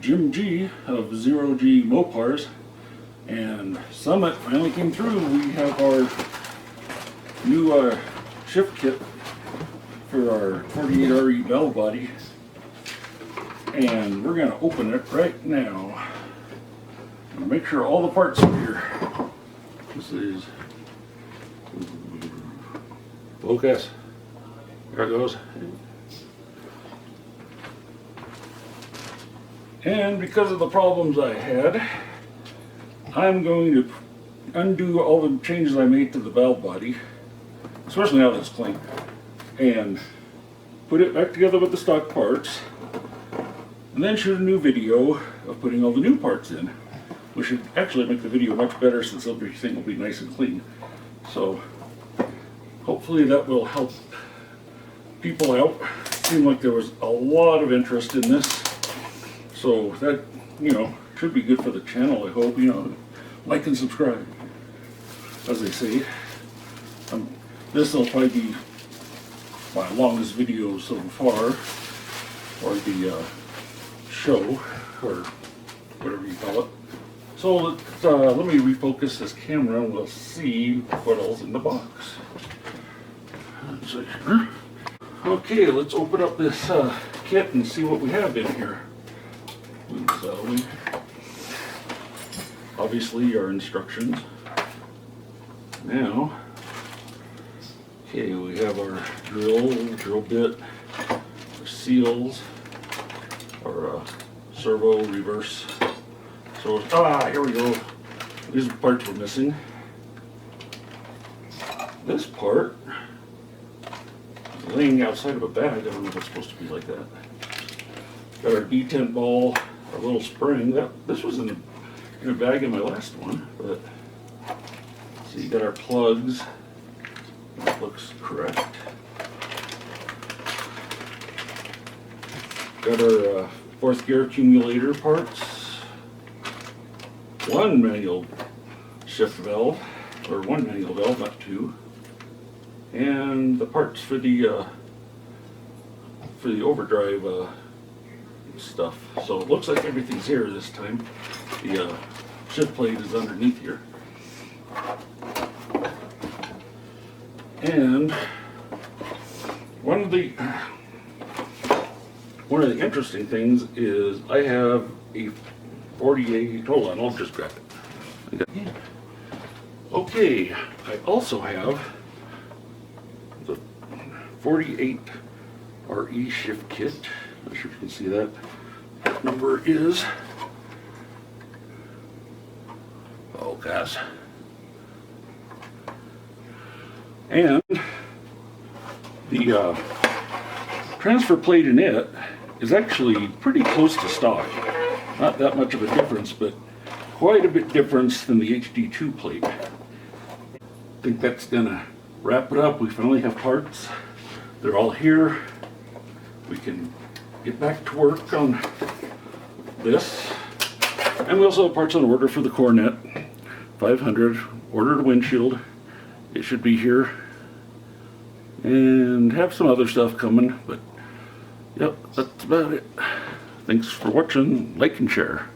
Jim G of Zero G Mopars, and Summit finally came through. We have our new shift kit for our 48 RE bell body, and we're going to open it right now and make sure all the parts are here. This is focus. There it goes. And because of the problems I had, I'm going to undo all the changes I made to the valve body, especially now that it's clean, and put it back together with the stock parts, and then shoot a new video of putting all the new parts in, which should actually make the video much better since everything will be nice and clean. So hopefully that will help people out. It seemed like there was a lot of interest in this. So that, should be good for the channel, I hope. Like and subscribe, as they say. This will probably be my longest video so far, or the show, or whatever you call it. So let me refocus this camera and we'll see what else in the box. Okay, let's open up this kit and see what we have in here. Obviously our instructions. Now, okay, we have our drill bit, our seals, our servo reverse. So, here we go. These are parts we're missing. This part is laying outside of a bag. I don't know if it's supposed to be like that. Got our detent ball, our little spring. This was in a bag in my last one, but so you got our plugs. That looks correct. Got our fourth gear accumulator parts. One manual shift valve, or one manual valve, not two. And the parts for the overdrive stuff. So it looks like everything's here this time. The shift plate is underneath here. And one of the interesting things is I have a 48, hold on, I'll just grab it. Okay, I also have the 48 RE shift kit. Not sure if you can see that. That number is, oh gosh. And the transfer plate in it is actually pretty close to stock. Not that much of a difference, but quite a bit difference than the HD2 plate. I think that's gonna wrap it up. We finally have parts. They're all here. We can get back to work on this. And we also have parts on order for the Coronet 500. Ordered a windshield. It should be here. And have some other stuff coming, but yep, that's about it. Thanks for watching. Like and share.